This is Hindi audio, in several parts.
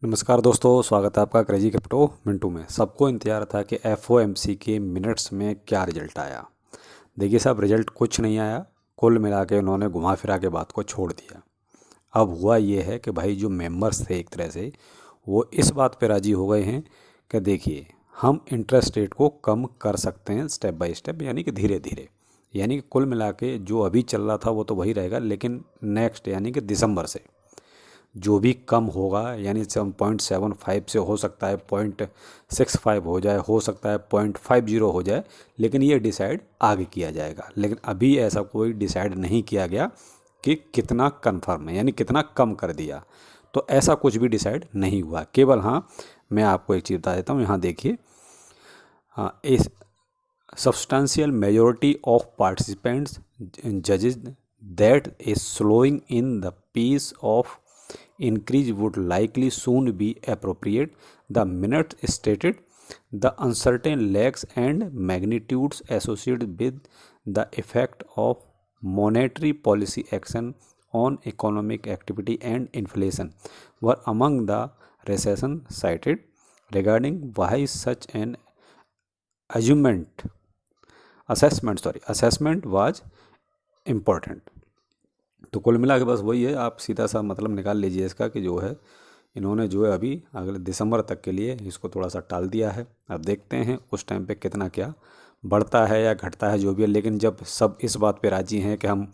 नमस्कार दोस्तों, स्वागत है आपका क्रेजी क्रिप्टो मिंटू में। सबको इंतजार था कि एफओएमसी के मिनट्स में क्या रिजल्ट आया। देखिए साहब, रिजल्ट कुछ नहीं आया। कुल मिला के उन्होंने घुमा फिरा के बात को छोड़ दिया। अब हुआ ये है कि भाई जो मेंबर्स थे एक तरह से वो इस बात पे राज़ी हो गए हैं कि देखिए हम इंटरेस्ट रेट को कम कर सकते हैं स्टेप बाय स्टेप, यानी कि धीरे धीरे। यानी कि कुल मिला के जो अभी चल रहा था वो तो वही रहेगा, लेकिन नेक्स्ट यानी कि दिसंबर से जो भी कम होगा, यानी 7.75 से हो सकता है 0.65 हो जाए, हो सकता है 0.50 हो जाए, लेकिन ये डिसाइड आगे किया जाएगा। लेकिन अभी ऐसा कोई डिसाइड नहीं किया गया कि कितना कन्फर्म है, यानी कितना कम कर दिया। तो ऐसा कुछ भी डिसाइड नहीं हुआ। केवल हाँ, मैं आपको एक चीज़ बता देता हूँ। यहाँ देखिए, हाँ, इस substantial majority of participants judges that a slowing in the pace of increase would likely soon be appropriate. The minutes stated the uncertain lags and magnitudes associated with the effect of monetary policy action on economic activity and inflation were among the recession cited. Regarding why such an assessment was important. तो कुल मिला के बस वही है, आप सीधा सा मतलब निकाल लीजिए इसका कि जो है इन्होंने जो है अभी अगले दिसंबर तक के लिए इसको थोड़ा सा टाल दिया है। अब देखते हैं उस टाइम पे कितना क्या बढ़ता है या घटता है, जो भी है। लेकिन जब सब इस बात पे राजी हैं कि हम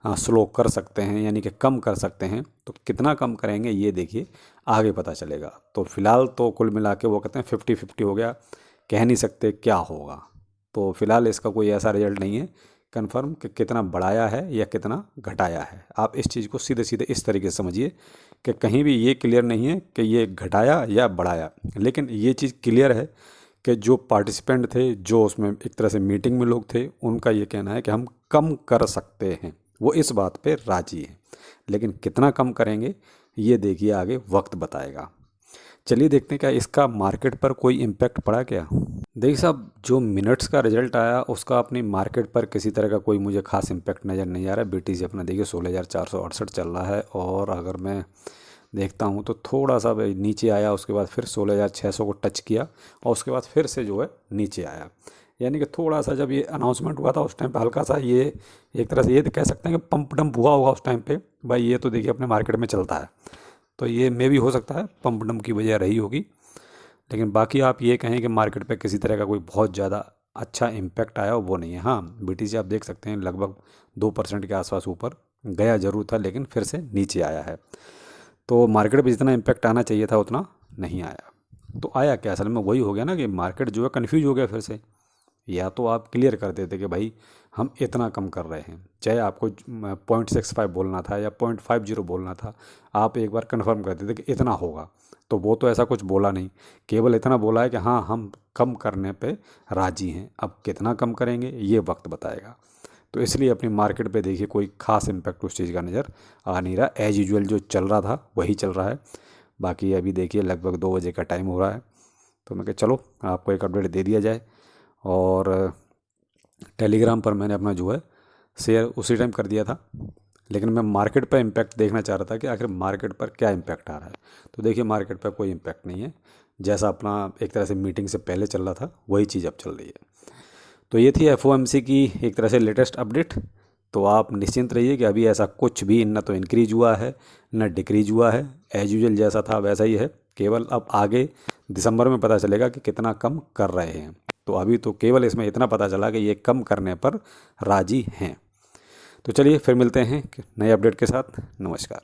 स्लो कर सकते हैं, यानी कि कम कर सकते हैं, तो कितना कम करेंगे ये देखिए आगे पता चलेगा। तो फिलहाल तो कुल मिला के वो कहते हैं 50-50 हो गया, कह नहीं सकते क्या होगा। तो फिलहाल इसका कोई ऐसा रिजल्ट नहीं है कन्फर्म कि कितना बढ़ाया है या कितना घटाया है। आप इस चीज़ को सीधे सीधे इस तरीके से समझिए कि कहीं भी ये क्लियर नहीं है कि ये घटाया या बढ़ाया, लेकिन ये चीज़ क्लियर है कि जो पार्टिसिपेंट थे, जो उसमें एक तरह से मीटिंग में लोग थे, उनका ये कहना है कि हम कम कर सकते हैं। वो इस बात पे राजी हैं, लेकिन कितना कम करेंगे ये देखिए आगे वक्त बताएगा। चलिए देखते हैं क्या इसका मार्केट पर कोई इम्पैक्ट पड़ा क्या। देखिए साहब, जो मिनट्स का रिजल्ट आया उसका अपनी मार्केट पर किसी तरह का कोई मुझे खास इम्पैक्ट नज़र नहीं आ रहा है। बीटीसी अपना देखिए 16,468 चल रहा है, और अगर मैं देखता हूँ तो थोड़ा सा नीचे आया, उसके बाद फिर 16,600 को टच किया, और उसके बाद फिर से जो है नीचे आया। यानी कि थोड़ा सा जब ये अनाउंसमेंट हुआ था उस टाइम पे हल्का सा ये एक तरह से ये कह सकते हैं कि पंप डंप हुआ होगा उस टाइम पे। भाई ये तो देखिए अपने मार्केट में चलता है, तो ये मे भी हो सकता है पंप डंप की वजह रही होगी। लेकिन बाकी आप ये कहें कि मार्केट पे किसी तरह का कोई बहुत ज़्यादा अच्छा इम्पैक्ट आया हो, वो नहीं है। हाँ, बीटीसी आप देख सकते हैं लगभग 2% के आसपास ऊपर गया जरूर था, लेकिन फिर से नीचे आया है। तो मार्केट पे जितना इम्पैक्ट आना चाहिए था उतना नहीं आया। तो आया क्या, असल में वही हो गया ना कि मार्केट जो है कन्फ्यूज हो गया फिर से। या तो आप क्लियर कर देते कि भाई हम इतना कम कर रहे हैं, चाहे आपको 0.65 बोलना था या 0.50 बोलना था, आप एक बार कंफर्म कर देते कि इतना होगा। तो वो तो ऐसा कुछ बोला नहीं, केवल इतना बोला है कि हाँ हम कम करने पे राजी हैं। अब कितना कम करेंगे ये वक्त बताएगा। तो इसलिए अपनी मार्केट पे देखिए कोई ख़ास इम्पैक्ट उस चीज़ का नज़र आ नहीं रहा। एज़ यूजुअल जो चल रहा था वही चल रहा है। बाकी अभी देखिए लगभग 2 बजे का टाइम हो रहा है, तो मैं कहा चलो आपको एक अपडेट दे दिया जाए। और टेलीग्राम पर मैंने अपना जो है शेयर उसी टाइम कर दिया था, लेकिन मैं मार्केट पर इम्पैक्ट देखना चाह रहा था कि आखिर मार्केट पर क्या इम्पैक्ट आ रहा है। तो देखिए मार्केट पर कोई इम्पैक्ट नहीं है, जैसा अपना एक तरह से मीटिंग से पहले चल रहा था वही चीज़ अब चल रही है। तो ये थी एफओएमसी की एक तरह से लेटेस्ट अपडेट। तो आप निश्चिंत रहिए कि अभी ऐसा कुछ भी न तो इंक्रीज हुआ है न डिक्रीज हुआ है, एज यूजल जैसा था वैसा ही है। केवल अब आगे दिसंबर में पता चलेगा कि कितना कम कर रहे हैं। तो अभी तो केवल इसमें इतना पता चला कि ये कम करने पर राजी हैं। तो चलिए फिर मिलते हैं नए अपडेट के साथ। नमस्कार।